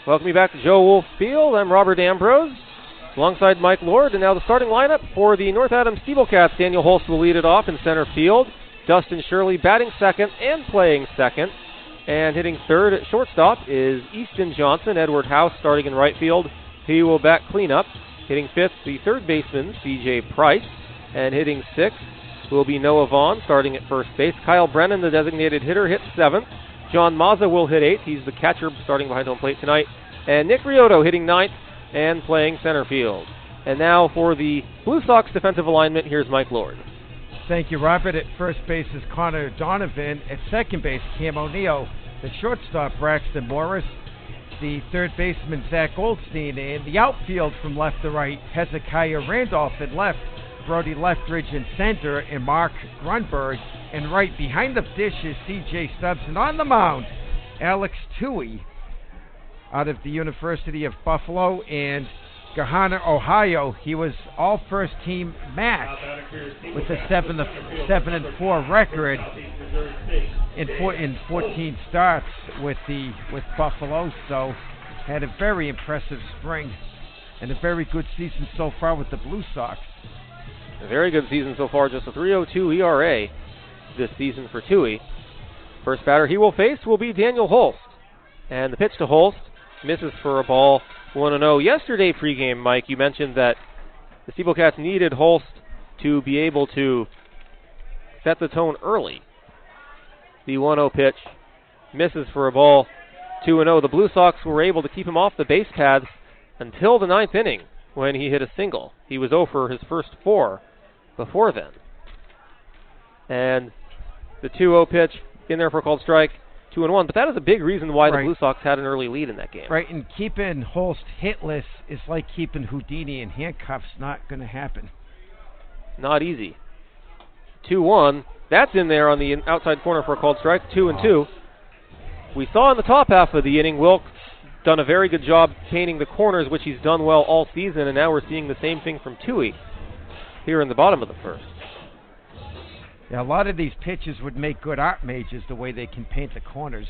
Welcome you back to Joe Wolf Field. I'm Robert Ambrose, alongside Mike Lord. And now the starting lineup for the North Adams SteepleCats. Daniel Holst will lead it off in center field. Dustin Shirley batting second and playing second. And hitting third at shortstop is Easton Johnson. Edward House starting in right field. He will bat cleanup. Hitting fifth, the third baseman, C.J. Price. And hitting sixth will be Noah Vaughn starting at first base. Kyle Brennan, the designated hitter, hits seventh. John Mazza will hit eighth. He's the catcher starting behind home plate tonight. And Nick Riotto hitting ninth and playing center field. And now for the Blue Sox defensive alignment, here's Mike Lord. Thank you, Robert. At first base is Connor Donovan. At second base, Cam O'Neill. The shortstop, Braxton Morris. The third baseman, Zach Goldstein. And the outfield from left to right, Hezekiah Randolph at left, Brody Leftridge in center, and Mark Grunberg. And right behind the dish is C.J. Stubbs. And on the mound, Alex Toohey out of the University of Buffalo and Gahanna, Ohio. He was all first team match with a 7-4 record in 14 starts with Buffalo. So had a very impressive spring and a very good season so far with the Blue Sox. A very good season so far, just a 3.02 ERA this season for Toohey. First batter he will face will be Daniel Holst. And the pitch to Holst misses for a ball, 1-0. Yesterday pregame, Mike, you mentioned that the SteepleCats needed Holst to be able to set the tone early. The 1-0 pitch misses for a ball, 2-0. The Blue Sox were able to keep him off the base paths until the ninth inning when he hit a single. He was 0 for his first 4 before then. And the 2-0 pitch in there for a called strike, 2-1. But that is a big reason why the Blue Sox had an early lead in that game. Right, and keeping Holst hitless is like keeping Houdini in handcuffs. Not going to happen. Not easy. 2-1. That's in there on the outside corner for a called strike, 2-2. We saw in the top half of the inning, Wilkes done a very good job painting the corners, which he's done well all season, and now we're seeing the same thing from Toohey here in the bottom of the first. Yeah, a lot of these pitches would make good art mages the way they can paint the corners.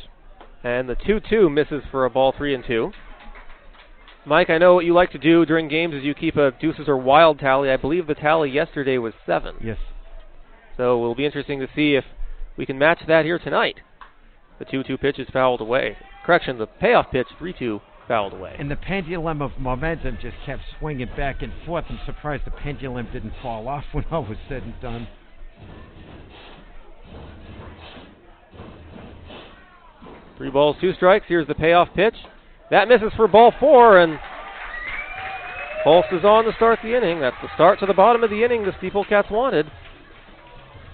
And the 2-2 misses for a ball, 3-2. Mike, I know what you like to do during games is you keep a deuces or wild tally. I believe the tally yesterday was 7. Yes. So it will be interesting to see if we can match that here tonight. The 2-2 pitch is fouled away. Correction, the payoff pitch, 3-2, fouled away. And the pendulum of momentum just kept swinging back and forth. I'm surprised the pendulum didn't fall off when all was said and done. 3 balls, 2 strikes. Here's the payoff pitch. That misses for ball 4, and Holst is on to start the inning. That's the start to the bottom of the inning the SteepleCats wanted.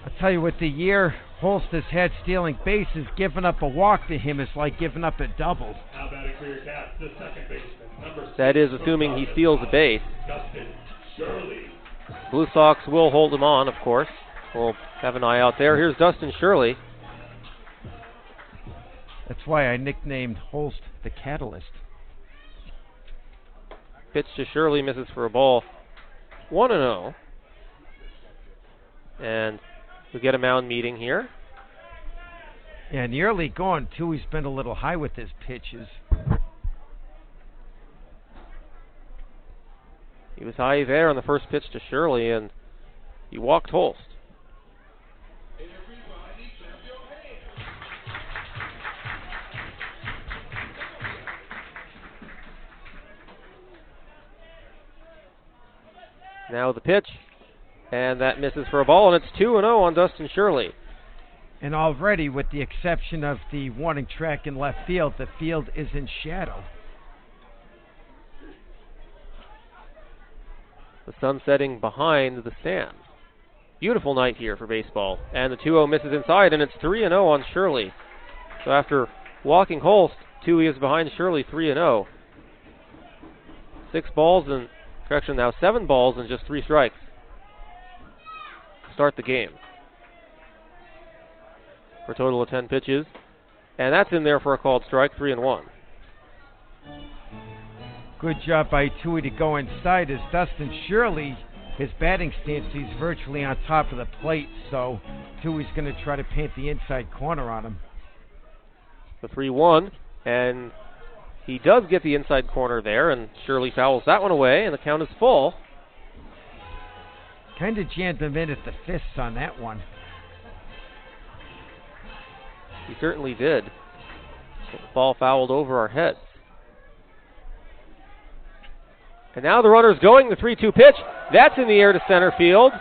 I'll tell you what, the year Holst has had stealing bases, giving up a walk to him is like giving up a double. How about a clear catch? The second baseman, number 6. That is assuming he steals a base. Dustin Shirley. Blue Sox will hold him on, of course. We'll have an eye out there. Here's Dustin Shirley. That's why I nicknamed Holst the Catalyst. Pitch to Shirley misses for a ball, 1-0. And we get a mound meeting here. Yeah, in the early going, too, he's been a little high with his pitches. He was high there on the first pitch to Shirley, and he walked Holst. Now the pitch, and that misses for a ball, and it's 2-0 on Dustin Shirley. And already, with the exception of the warning track in left field, the field is in shadow. The sun setting behind the stands. Beautiful night here for baseball. And the 2-0 misses inside, and it's 3-0 on Shirley. So after walking Holst, Toohey is behind Shirley, 3-0. 7 balls and just 3 strikes. Start the game. For a total of 10 pitches. And that's in there for a called strike, 3-1. Good job by Toohey to go inside as Dustin Shirley, his batting stance, he's virtually on top of the plate, so Toohey's going to try to paint the inside corner on him. The 3-1, and He does get the inside corner there, and Shirley fouls that one away, and the count is full. Kind of jammed him in at the fists on that one. He certainly did. The ball fouled over our heads. And now the runner's going, the 3-2 pitch. That's in the air to center field.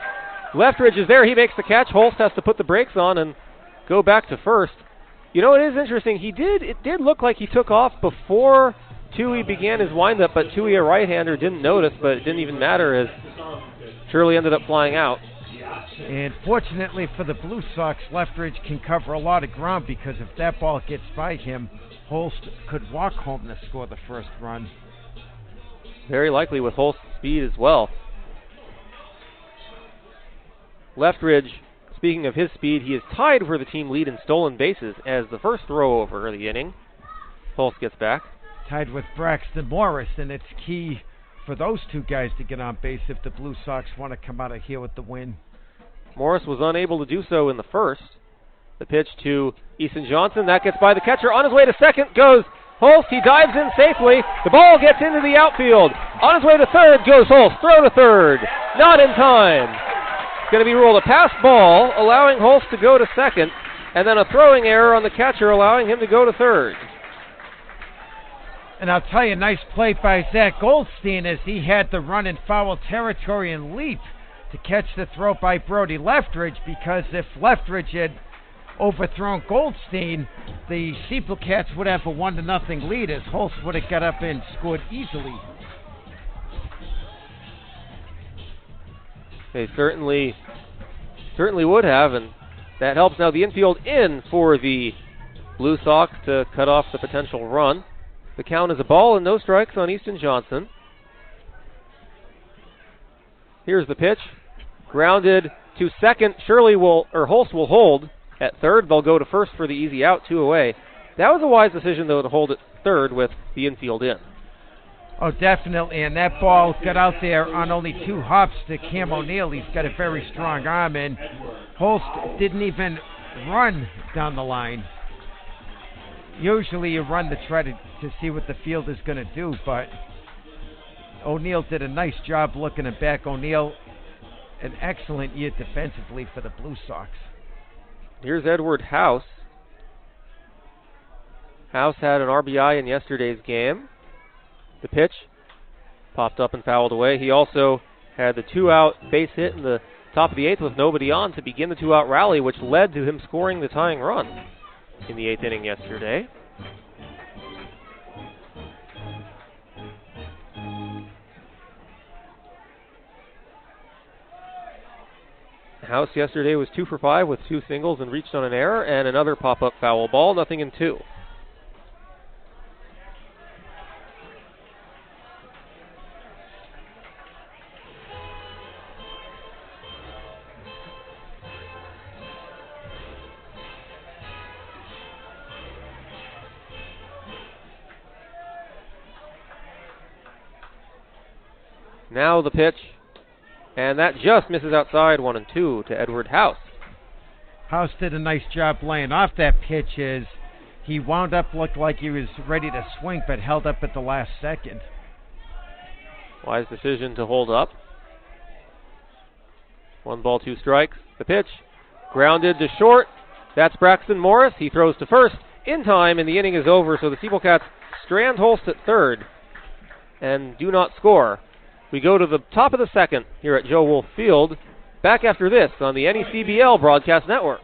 Leftridge is there, he makes the catch. Holst has to put the brakes on and go back to first. You know, it is interesting. It did look like he took off before Tui began his windup, but Tui, a right-hander, didn't notice, but it didn't even matter as Shirley ended up flying out. And fortunately for the Blue Sox, Leftridge can cover a lot of ground, because if that ball gets by him, Holst could walk home to score the first run. Very likely with Holst's speed as well. Leftridge, speaking of his speed, he is tied for the team lead in stolen bases as the first throw over the inning. Holst gets back. Tied with Braxton Morris, and it's key for those two guys to get on base if the Blue Sox want to come out of here with the win. Morris was unable to do so in the first. The pitch to Easton Johnson. That gets by the catcher. On his way to second goes Holst. He dives in safely. The ball gets into the outfield. On his way to third goes Holst. Throw to third. Not in time. It's going to be ruled a pass ball, allowing Holst to go to second, and then a throwing error on the catcher, allowing him to go to third. And I'll tell you, nice play by Zach Goldstein as he had to run in foul territory and leap to catch the throw by Brody Leftridge, because if Leftridge had overthrown Goldstein, the SteepleCats would have a 1-0 lead as Holst would have got up and scored easily. They certainly would have, and that helps now the infield in for the Blue Sox to cut off the potential run. The count is a ball and no strikes on Easton Johnson. Here's the pitch. Grounded to second. Holst will hold at third. They'll go to first for the easy out, 2 away. That was a wise decision, though, to hold at third with the infield in. Oh, definitely, and that ball got out there on only 2 hops to Cam O'Neill. He's got a very strong arm, and Holst didn't even run down the line. Usually you run to try to see what the field is going to do, but O'Neill did a nice job looking it back. O'Neill, an excellent year defensively for the Blue Sox. Here's Edward House. House had an RBI in yesterday's game. The pitch popped up and fouled away. He also had the 2-out base hit in the top of the 8th with nobody on to begin the 2-out rally, which led to him scoring the tying run in the 8th inning yesterday. House yesterday was 2 for 5 with 2 singles and reached on an error and another pop-up foul ball, 0-2. Now the pitch, and that just misses outside, 1-2 to Edward House. House did a nice job laying off that pitch as he wound up, looked like he was ready to swing, but held up at the last second. Wise decision to hold up. 1 ball, 2 strikes. The pitch, grounded to short. That's Braxton Morris. He throws to first in time, and the inning is over, so the SteepleCats strand Holst at third and do not score. We go to the top of the second here at Joe Wolf Field. Back after this on the NECBL Broadcast Network.